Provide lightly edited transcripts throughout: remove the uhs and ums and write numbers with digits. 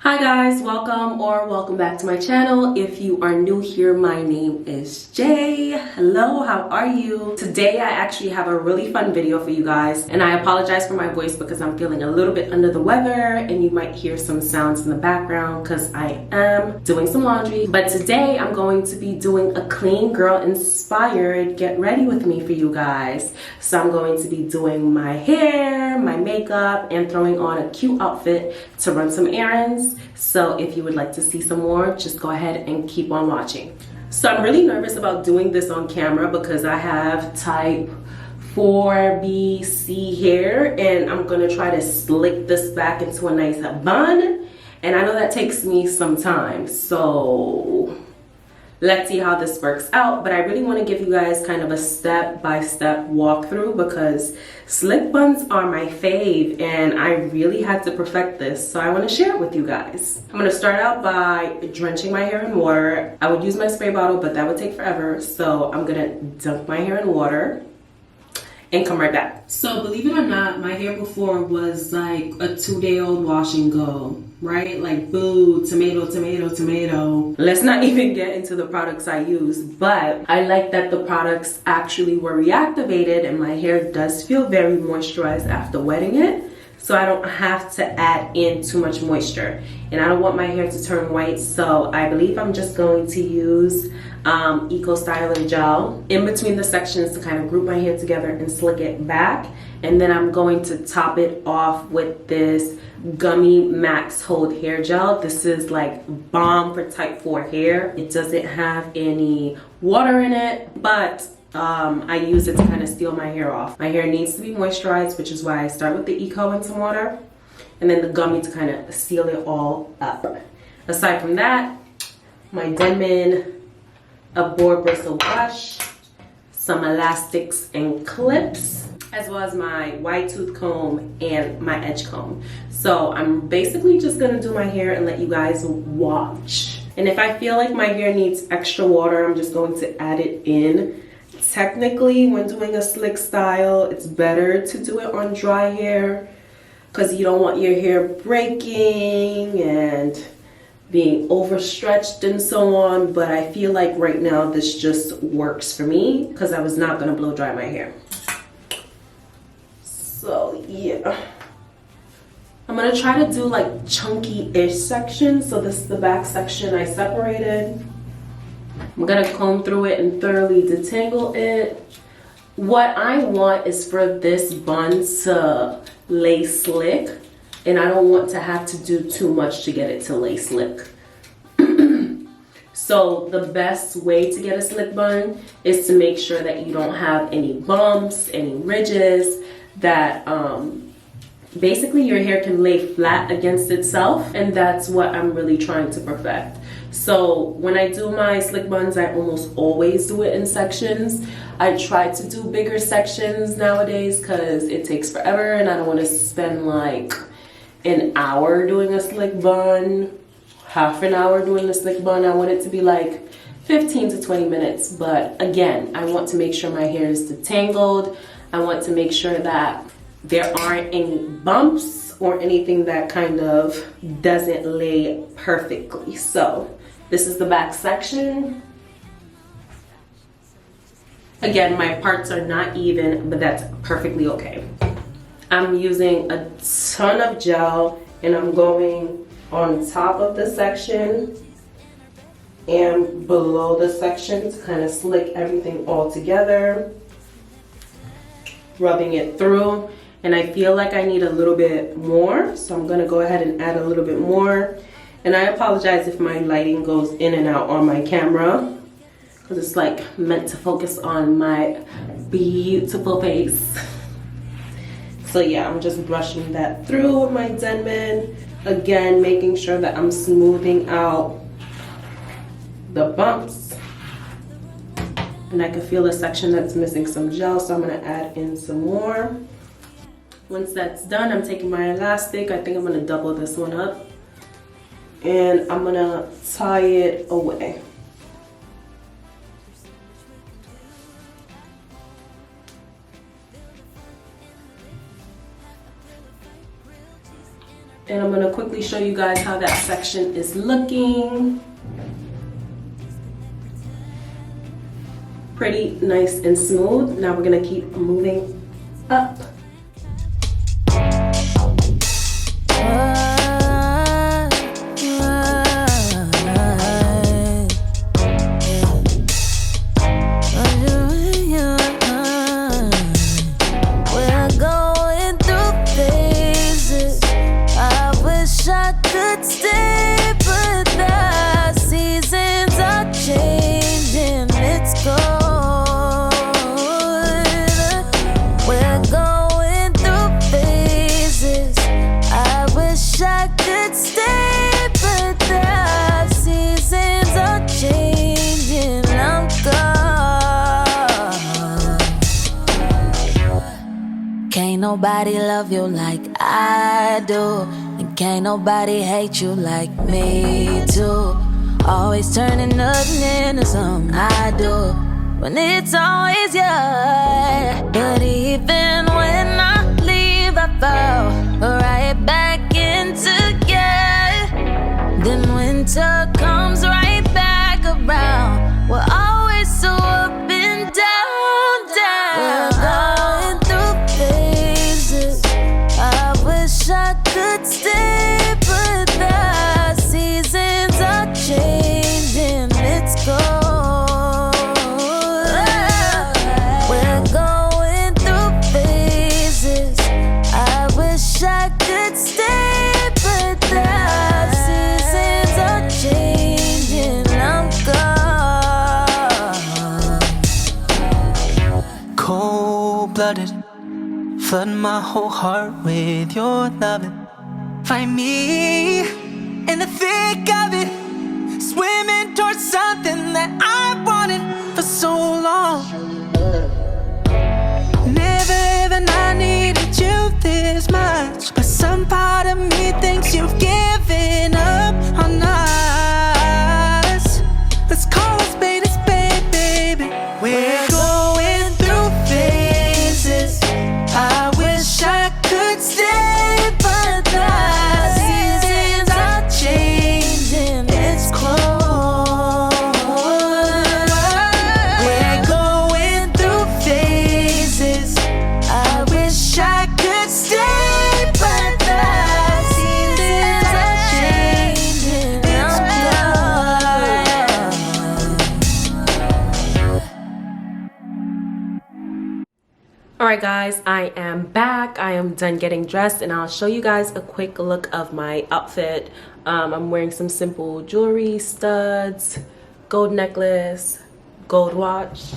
Hi guys, welcome back to my channel. If you are new here, my name is Jay. Hello, how are you? Today I actually have a really fun video for you guys, and I apologize for my voice because I'm feeling a little bit under the weather and you might hear some sounds in the background because I am doing some laundry. But today I'm going to be doing a clean girl inspired get ready with me for you guys. So I'm going to be doing my hair, my makeup, and throwing on a cute outfit to run some errands. So if you would like to see some more, just go ahead and keep on watching. So I'm really nervous about doing this on camera because I have type 4BC hair, and I'm gonna try to slick this back into a nice bun, and I know that takes me some time, so let's see how this works out. But I really want to give you guys kind of a step-by-step walkthrough because slick buns are my fave and I really had to perfect this, so I want to share it with you guys. I'm going to start out by drenching my hair in water. I would use my spray bottle, but that would take forever, so I'm going to dunk my hair in water and come right back. So believe it or not, my hair before was like a 2-day-old wash and go, right? Like boo, tomato, tomato, tomato. Let's not even get into the products I use, but I like that the products actually were reactivated and my hair does feel very moisturized after wetting it. So I don't have to add in too much moisture, and I don't want my hair to turn white, so I believe I'm just going to use Eco Styler gel in between the sections to kind of group my hair together and slick it back. And then I'm going to top it off with this Gummy Max Hold Hair Gel. This is like Balm for type 4 hair. It doesn't have any water in it, but I use it to kind of steal my hair off. My hair needs to be moisturized, which is why I start with the Eco and some water, and then the Gummy to kind of seal it all up. Aside from that, my Denman, a boar bristle brush, some elastics and clips, as well as my wide tooth comb and my edge comb. So I'm basically just gonna do my hair and let you guys watch. And if I feel like my hair needs extra water, I'm just going to add it in. Technically, when doing a slick style, it's better to do it on dry hair because you don't want your hair breaking and being overstretched and so on. But I feel like right now this just works for me because I was not going to blow dry my hair. So yeah, I'm going to try to do like chunky-ish sections. So this is the back section I separated. I'm gonna comb through it and thoroughly detangle it. What I want is for this bun to lay slick, and I don't want to have to do too much to get it to lay slick. So the best way to get a slick bun is to make sure that you don't have any bumps, any ridges, that basically your hair can lay flat against itself, and that's what I'm really trying to perfect. So when I do my slick buns, I almost always do it in sections. I try to do bigger sections nowadays because it takes forever and I don't want to spend like an hour doing a slick bun, half an hour doing a slick bun. I want it to be like 15 to 20 minutes. But again, I want to make sure my hair is detangled. I want to make sure that there aren't any bumps or anything that kind of doesn't lay perfectly. So this is the back section. Again, my parts are not even, but that's perfectly okay. I'm using a ton of gel and I'm going on top of the section and below the section to kind of slick everything all together, rubbing it through. And I feel like I need a little bit more, so I'm gonna go ahead and add a little bit more. And I apologize if my lighting goes in and out on my camera because it's like meant to focus on my beautiful face. So yeah, I'm just brushing that through with my Denman. Again, making sure that I'm smoothing out the bumps. And I can feel a section that's missing some gel, so I'm gonna add in some more. Once that's done, I'm taking my elastic. I think I'm gonna double this one up. And I'm gonna tie it away. And I'm gonna quickly show you guys how that section is looking. Pretty nice and smooth. Now we're gonna keep moving up. Can't nobody love you like I do, and can't nobody hate you like me too. Always turning nothing into something I do, when it's always you. But even when I leave, I fall right back into you. Then winter comes right back around. We're always so up and down, down. We're going through phases. I wish I could stay, but the seasons are changing. It's cold. We're going through phases. I wish I could stay, but the seasons are changing. I'm gone. Cold-blooded, flood my whole heart with your loving. Find me in the thick of it, swimming towards something that I wanted for so long. Never even I needed you this much, but some part of me thinks you've given up on us. Let's call a spade, baby. We're going through phases. I wish I could stay, but the seasons are changing. It's cold. We're going through phases. I wish I could stay, but the seasons are changing. It's Alright guys, I am back. I am done getting dressed and I'll show you guys a quick look of my outfit. I'm wearing some simple jewelry, studs, gold necklace, gold watch,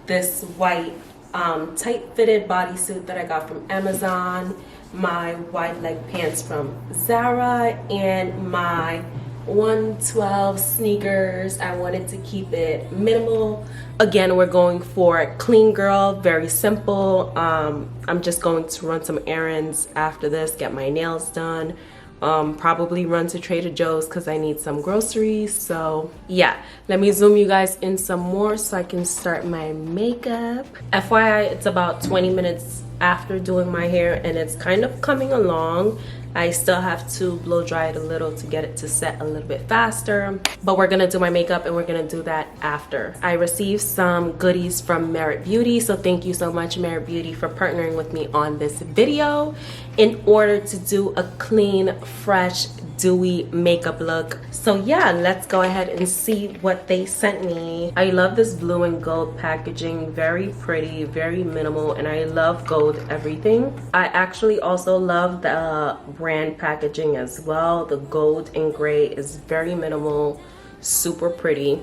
this white tight-fitted bodysuit that I got from Amazon, my wide leg pants from Zara, and my 112 sneakers. I wanted to keep it minimal. Again, we're going for clean girl, very simple. I'm just going to run some errands after this, get my nails done, probably run to Trader Joe's because I need some groceries. So yeah, let me zoom you guys in some more so I can start my makeup. FYI, it's about 20 minutes after doing my hair and it's kind of coming along. I still have to blow dry it a little to get it to set a little bit faster, but we're gonna do my makeup and we're gonna do that after. I received some goodies from Merit Beauty, so thank you so much, Merit Beauty, for partnering with me on this video in order to do a clean, fresh, dewy makeup look. So yeah, let's go ahead and see what they sent me. I love this blue and gold packaging, very pretty, very minimal, and I love gold everything. I actually also love the brand packaging as well. The gold and gray is very minimal, super pretty.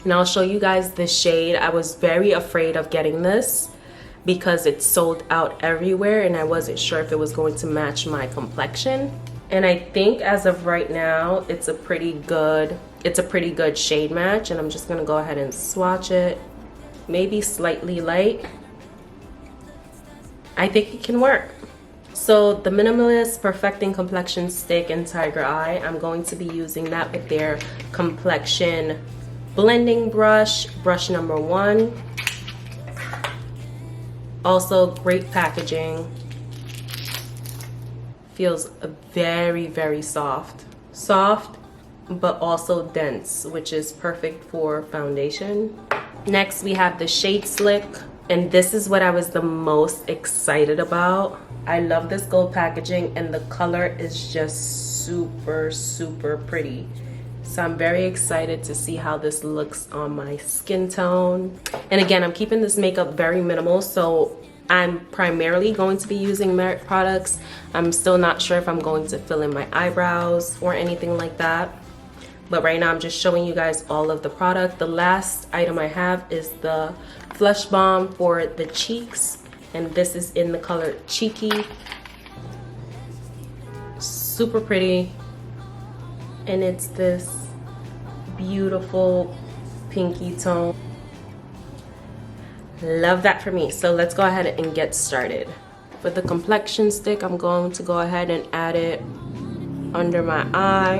And I'll show you guys the shade. I was very afraid of getting this because it's sold out everywhere and I wasn't sure if it was going to match my complexion. And I think as of right now, it's a pretty good shade match. And I'm just gonna go ahead and swatch it. Maybe slightly light. I think it can work. So the Minimalist Perfecting Complexion Stick in Tiger Eye, I'm going to be using that with their Complexion Blending Brush, brush number 1. Also great packaging. Feels very, very soft. Soft, but also dense, which is perfect for foundation. Next, we have the Shade Slick, and this is what I was the most excited about. I love this gold packaging, and the color is just super, super pretty. So I'm very excited to see how this looks on my skin tone. And again, I'm keeping this makeup very minimal, so I'm primarily going to be using Merit products. I'm still not sure if I'm going to fill in my eyebrows or anything like that. But right now I'm just showing you guys all of the product. The last item I have is the Flush Balm for the cheeks. And this is in the color Cheeky. Super pretty. And it's this beautiful pinky tone. Love that for me. So let's go ahead and get started. For the complexion stick, I'm going to go ahead and add it under my eye.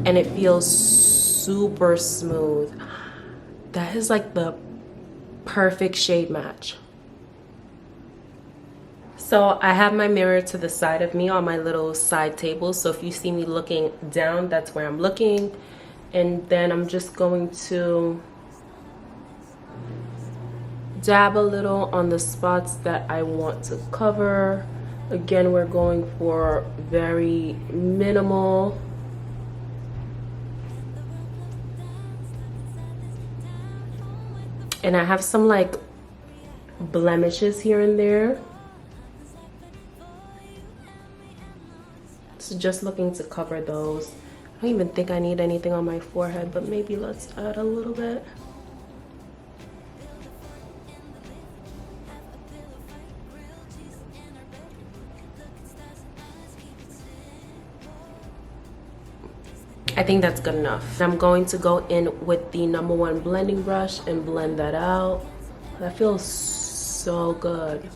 And it feels super smooth. That is like the perfect shade match. So I have my mirror to the side of me on my little side table. So if you see me looking down, that's where I'm looking. And then I'm just going to dab a little on the spots that I want to cover. Again, we're going for very minimal. And I have some like blemishes here and there. So just looking to cover those. I don't even think I need anything on my forehead, but maybe let's add a little bit. I think that's good enough. I'm going to go in with the #1 blending brush and blend that out. That feels so good.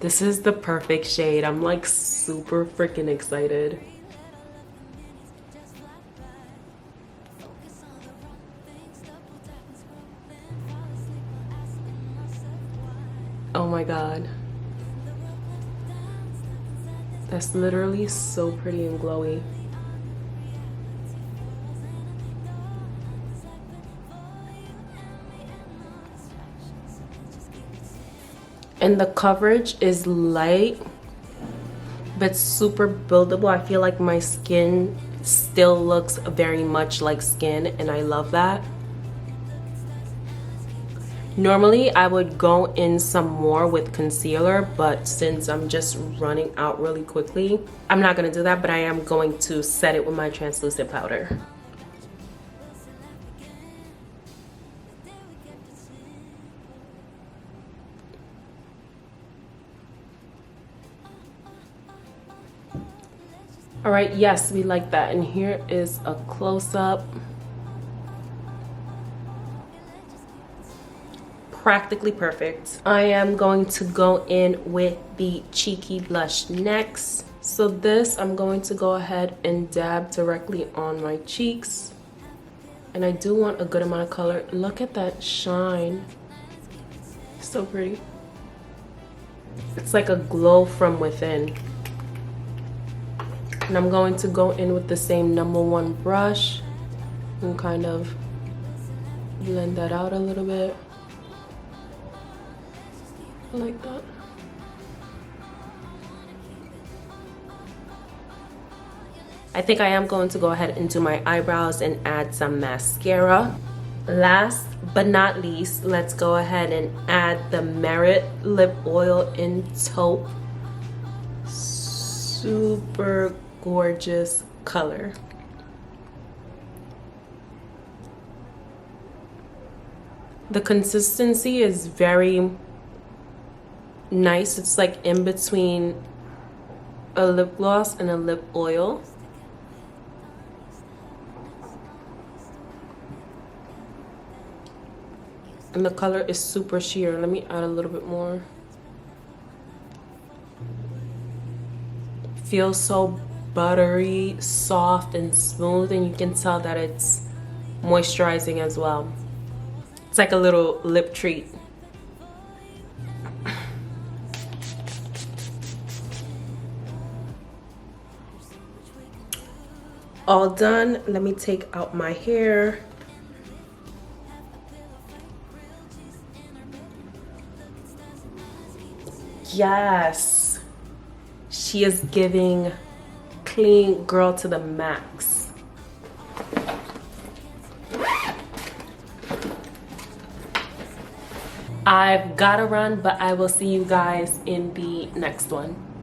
This is the perfect shade. I'm like super freaking excited. Oh my God. That's literally so pretty and glowy. And the coverage is light, but super buildable. I feel like my skin still looks very much like skin, and I love that. Normally, I would go in some more with concealer, but since I'm just running out really quickly, I'm not gonna do that, but I am going to set it with my translucent powder. All right, yes, we like that. And here is a close-up. Practically perfect. I am going to go in with the Cheeky blush next. So this, I'm going to go ahead and dab directly on my cheeks. And I do want a good amount of color. Look at that shine. So pretty. It's like a glow from within. And I'm going to go in with the same #1 brush and kind of blend that out a little bit. Like that. I think I am going to go ahead and do my eyebrows and add some mascara. Last but not least, let's go ahead and add the Merit lip oil in taupe. Super gorgeous color. The consistency is very nice. It's like in between a lip gloss and a lip oil. And the color is super sheer. Let me add a little bit more. Feels so buttery, soft, and smooth, and you can tell that it's moisturizing as well. It's like a little lip treat. all done. Let me take out my hair. Yes, she is giving clean girl to the max. I've gotta run, but I will see you guys in the next one.